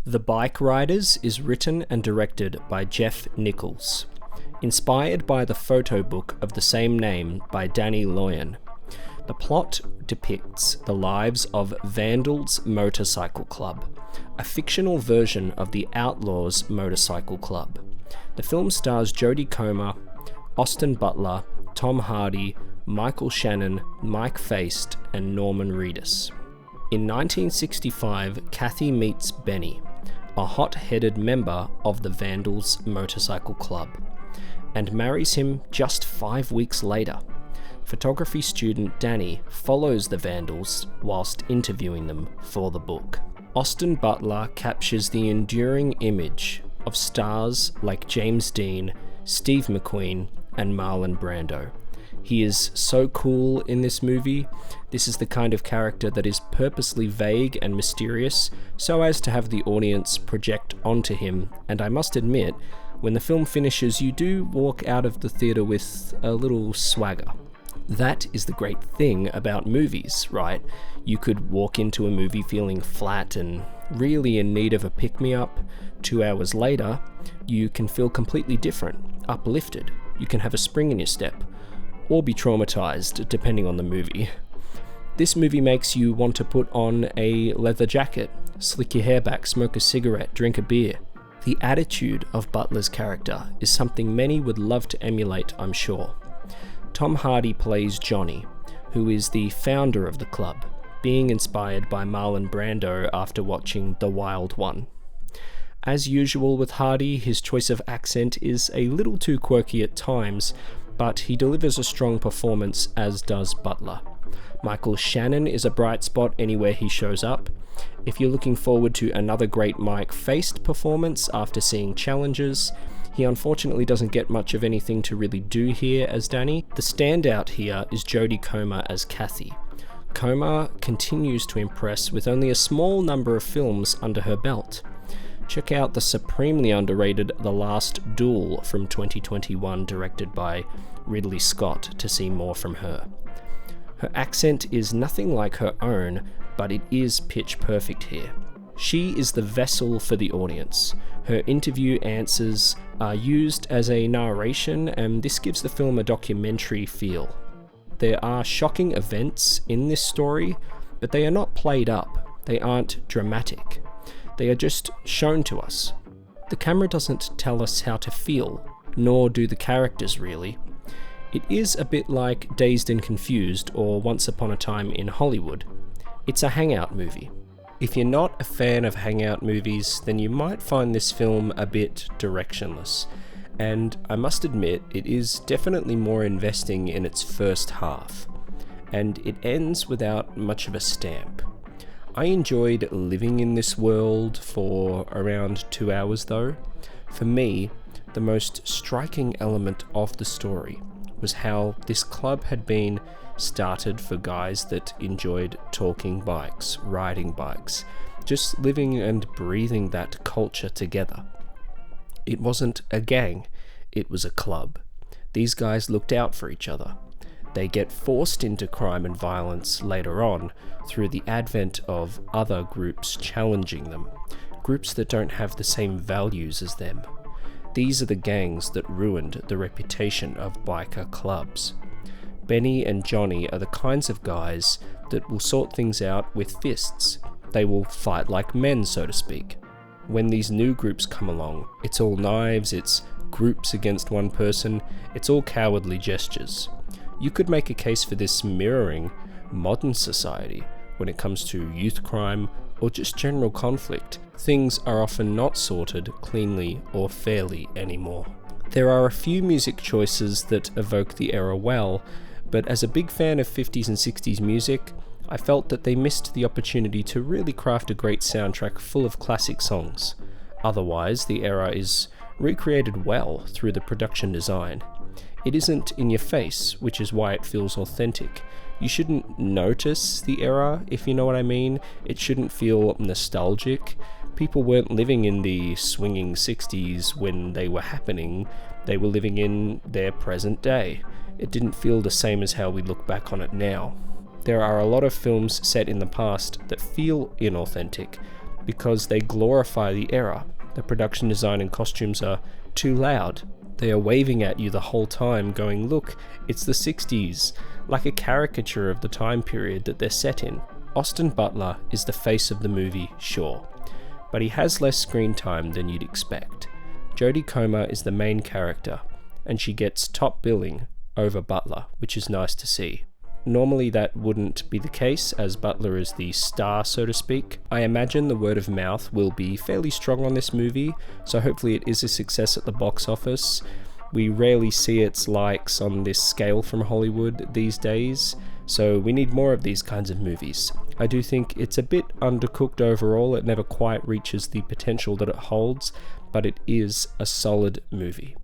The Bike Riders is written and directed by Jeff Nichols, inspired by the photo book of the same name by Danny Loyan. The plot depicts the lives of Vandals Motorcycle Club, a fictional version of the Outlaws Motorcycle Club. The film stars Jodie Comer, Austin Butler, Tom Hardy, Michael Shannon, Mike Faist, and Norman Reedus. In 1965, Kathy meets Benny, a hot-headed member of the Vandals Motorcycle Club, and marries him just 5 weeks later. Photography student Danny follows the Vandals whilst interviewing them for the book. Austin Butler captures the enduring image of stars like James Dean, Steve McQueen, and Marlon Brando. He is so cool in this movie. This is the kind of character that is purposely vague and mysterious so as to have the audience project onto him, and I must admit, when the film finishes, you do walk out of the theatre with a little swagger. That is the great thing about movies, right? You could walk into a movie feeling flat and really in need of a pick-me-up. 2 hours later, you can feel completely different, uplifted. You can have a spring in your step, or be traumatized, depending on the movie. This movie makes you want to put on a leather jacket, slick your hair back, smoke a cigarette, drink a beer. The attitude of Butler's character is something many would love to emulate, I'm sure. Tom Hardy plays Johnny, who is the founder of the club, being inspired by Marlon Brando after watching The Wild One. As usual with Hardy, his choice of accent is a little too quirky at times, but he delivers a strong performance, as does Butler. Michael Shannon is a bright spot anywhere he shows up. If you're looking forward to another great Mike Faist performance after seeing Challengers, he unfortunately doesn't get much of anything to really do here as Danny. The standout here is Jodie Comer as Kathy. Comer continues to impress with only a small number of films under her belt. Check out the supremely underrated The Last Duel from 2021, directed by Ridley Scott, to see more from her. Her accent is nothing like her own, but it is pitch perfect here. She is the vessel for the audience. Her interview answers are used as a narration, and this gives the film a documentary feel. There are shocking events in this story, but they are not played up. They aren't dramatic. They are just shown to us. The camera doesn't tell us how to feel, nor do the characters really. It is a bit like Dazed and Confused or Once Upon a Time in Hollywood. It's a hangout movie. If you're not a fan of hangout movies, then you might find this film a bit directionless. And I must admit, it is definitely more investing in its first half. And it ends without much of a stamp. I enjoyed living in this world for around 2 hours though. For me, the most striking element of the story was how this club had been started for guys that enjoyed talking bikes, riding bikes, just living and breathing that culture together. It wasn't a gang, it was a club. These guys looked out for each other. They get forced into crime and violence later on through the advent of other groups challenging them, groups that don't have the same values as them. These are the gangs that ruined the reputation of biker clubs. Benny and Johnny are the kinds of guys that will sort things out with fists. They will fight like men, so to speak. When these new groups come along, it's all knives, it's groups against one person, it's all cowardly gestures. You could make a case for this mirroring modern society when it comes to youth crime or just general conflict. Things are often not sorted cleanly or fairly anymore. There are a few music choices that evoke the era well, but as a big fan of 50s and 60s music, I felt that they missed the opportunity to really craft a great soundtrack full of classic songs. Otherwise, the era is recreated well through the production design. It isn't in your face, which is why it feels authentic. You shouldn't notice the era, if you know what I mean. It shouldn't feel nostalgic. People weren't living in the swinging 60s when they were happening. They were living in their present day. It didn't feel the same as how we look back on it now. There are a lot of films set in the past that feel inauthentic, because they glorify the era. The production design and costumes are too loud. They are waving at you the whole time, going, "Look, it's the 60s," like a caricature of the time period that they're set in. Austin Butler is the face of the movie, sure, but he has less screen time than you'd expect. Jodie Comer is the main character, and she gets top billing over Butler, which is nice to see. Normally that wouldn't be the case, as Butler is the star, so to speak. I imagine the word of mouth will be fairly strong on this movie, so hopefully it is a success at the box office. We rarely see its likes on this scale from Hollywood these days, so we need more of these kinds of movies. I do think it's a bit undercooked overall. It never quite reaches the potential that it holds, but it is a solid movie.